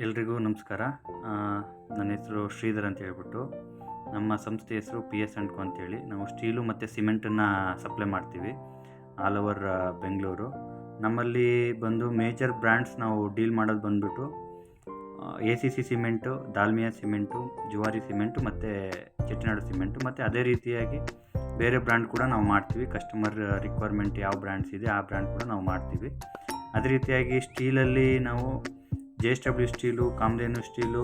ಎಲ್ರಿಗೂ ನಮಸ್ಕಾರ. ನನ್ನ ಹೆಸರು ಶ್ರೀಧರ್ ಅಂತ ಹೇಳ್ಬಿಟ್ಟು. ನಮ್ಮ ಸಂಸ್ಥೆ ಹೆಸರು PS & Co ಅಂತೇಳಿ. ನಾವು ಸ್ಟೀಲು ಮತ್ತು ಸಿಮೆಂಟನ್ನು ಸಪ್ಲೈ ಮಾಡ್ತೀವಿ ಆಲ್ ಓವರ್ ಬೆಂಗಳೂರು. ನಮ್ಮಲ್ಲಿ ಬಂದು ಮೇಜರ್ ಬ್ರ್ಯಾಂಡ್ಸ್ ನಾವು ಡೀಲ್ ಮಾಡೋದು ಬಂದುಬಿಟ್ಟು ACC cement, Dalmia cement, Zuari cement ಮತ್ತು ಚೆಟ್ಟಿನಾಡು ಸಿಮೆಂಟು. ಮತ್ತು ಅದೇ ರೀತಿಯಾಗಿ ಬೇರೆ ಬ್ರ್ಯಾಂಡ್ ಕೂಡ ನಾವು ಮಾಡ್ತೀವಿ. ಕಸ್ಟಮರ್ ರಿಕ್ವೈರ್ಮೆಂಟ್ ಯಾವ ಬ್ರ್ಯಾಂಡ್ಸ್ ಇದೆ ಆ ಬ್ರ್ಯಾಂಡ್ ಕೂಡ ನಾವು ಮಾಡ್ತೀವಿ. ಅದೇ ರೀತಿಯಾಗಿ ಸ್ಟೀಲಲ್ಲಿ ನಾವು JSW ಸ್ಟೀಲು, ಕಾಮಧೇನು ಸ್ಟೀಲು,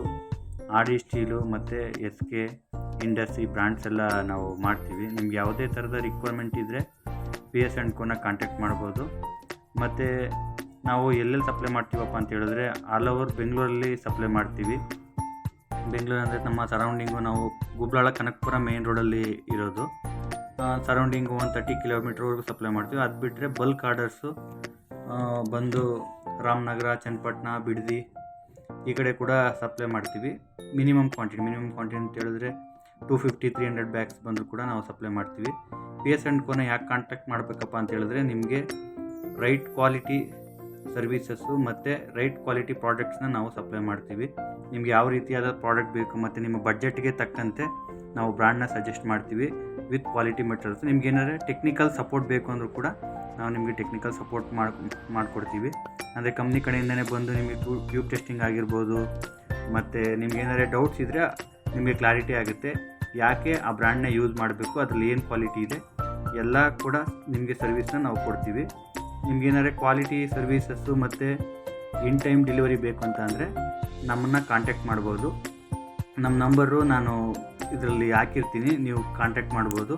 RD ಸ್ಟೀಲು ಮತ್ತು SK ಇಂಡಸ್ ಈ ಬ್ರ್ಯಾಂಡ್ಸ್ ಎಲ್ಲ ನಾವು ಮಾಡ್ತೀವಿ. ನಿಮ್ಗೆ ಯಾವುದೇ ಥರದ ರಿಕ್ವೈರ್ಮೆಂಟ್ ಇದ್ದರೆ PS & Co ಕಾಂಟ್ಯಾಕ್ಟ್ ಮಾಡ್ಬೋದು. ಮತ್ತು ನಾವು ಎಲ್ಲೆಲ್ಲಿ ಸಪ್ಲೈ ಮಾಡ್ತೀವಪ್ಪ ಅಂತ ಹೇಳಿದ್ರೆ ಆಲ್ ಓವರ್ ಬೆಂಗಳೂರಲ್ಲಿ ಸಪ್ಲೈ ಮಾಡ್ತೀವಿ. ಬೆಂಗಳೂರು ಅಂದರೆ ನಮ್ಮ ಸರೌಂಡಿಂಗು ನಾವು ಗುಬ್ಲಾಳ ಕನಕಪುರ ಮೇನ್ ರೋಡಲ್ಲಿ ಇರೋದು. ಸರೌಂಡಿಂಗು 130 ಕಿಲೋಮೀಟ್ರ್ವರೆಗೂ ಸಪ್ಲೈ ಮಾಡ್ತೀವಿ. ಅದು ಬಿಟ್ಟರೆ ಬಲ್ಕ್ ಆರ್ಡರ್ಸು ಬಂದು ರಾಮನಗರ, ಚನ್ನಪಟ್ಟಣ, ಬಿಡದಿ ಈ ಕಡೆ ಕೂಡ ಸಪ್ಲೈ ಮಾಡ್ತೀವಿ. ಮಿನಿಮಮ್ ಕ್ವಾಂಟಿಟಿ ಅಂತ ಹೇಳಿದ್ರೆ 250-300 ಬ್ಯಾಗ್ಸ್ ಬಂದರೂ ಕೂಡ ನಾವು ಸಪ್ಲೈ ಮಾಡ್ತೀವಿ. PS & Co ಯಾಕೆ ಕಾಂಟ್ಯಾಕ್ಟ್ ಮಾಡಬೇಕಪ್ಪ ಅಂತ ಹೇಳಿದ್ರೆ ನಿಮಗೆ ರೈಟ್ ಕ್ವಾಲಿಟಿ ಸರ್ವೀಸಸ್ಸು ಮತ್ತು ರೈಟ್ ಕ್ವಾಲಿಟಿ ಪ್ರಾಡಕ್ಟ್ಸ್ನ ನಾವು ಸಪ್ಲೈ ಮಾಡ್ತೀವಿ. ನಿಮ್ಗೆ ಯಾವ ರೀತಿಯಾದ ಪ್ರಾಡಕ್ಟ್ ಬೇಕು ಮತ್ತು ನಿಮ್ಮ ಬಡ್ಜೆಟ್ಗೆ ತಕ್ಕಂತೆ ನಾವು ಬ್ರ್ಯಾಂಡ್ನ ಸಜೆಸ್ಟ್ ಮಾಡ್ತೀವಿ ವಿತ್ ಕ್ವಾಲಿಟಿ ಮೆಟೀರಿಯಲ್ಸ್. ನಿಮ್ಗೆ ಏನಾದರೆ ಟೆಕ್ನಿಕಲ್ ಸಪೋರ್ಟ್ ಬೇಕು ಅಂದರೂ ಕೂಡ ನಾವು ನಿಮಗೆ ಟೆಕ್ನಿಕಲ್ ಸಪೋರ್ಟ್ ಮಾಡಿಕೊಡ್ತೀವಿ. ಅಂದರೆ ಕಂಪ್ನಿ ಕಡೆಯಿಂದನೇ ಬಂದು ನಿಮಗೆ ಟ್ಯೂಬ್ ಟೆಸ್ಟಿಂಗ್ ಆಗಿರ್ಬೋದು, ಮತ್ತು ನಿಮ್ಗೆ ಏನಾದರೂ ಡೌಟ್ಸ್ ಇದ್ದರೆ ನಿಮಗೆ ಕ್ಲಾರಿಟಿ ಆಗುತ್ತೆ. ಯಾಕೆ ಆ ಬ್ರ್ಯಾಂಡ್ನ ಯೂಸ್ ಮಾಡಬೇಕು, ಅದರಲ್ಲಿ ಏನು ಕ್ವಾಲಿಟಿ ಇದೆ ಎಲ್ಲ ಕೂಡ ನಿಮಗೆ ಸರ್ವಿಸ್ನ ನಾವು ಕೊಡ್ತೀವಿ. ನಿಮ್ಗೇನಾದ್ರೆ ಕ್ವಾಲಿಟಿ ಸರ್ವೀಸಸ್ಸು ಮತ್ತು ಇನ್ ಟೈಮ್ ಡೆಲಿವರಿ ಬೇಕು ಅಂತ ಅಂದರೆ ನಮ್ಮನ್ನು ಕಾಂಟ್ಯಾಕ್ಟ್ ಮಾಡ್ಬೋದು. ನಮ್ಮ ನಂಬರು ನಾನು ಇದರಲ್ಲಿ ಹಾಕಿರ್ತೀನಿ, ನೀವು ಕಾಂಟ್ಯಾಕ್ಟ್ ಮಾಡ್ಬೋದು.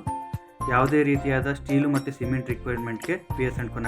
ಯಾವುದೇ ರೀತಿಯಾದ ಸ್ಟೀಲು ಮತ್ತು ಸಿಮೆಂಟ್ ರಿಕ್ವೈರ್ಮೆಂಟ್ಗೆ PS & Co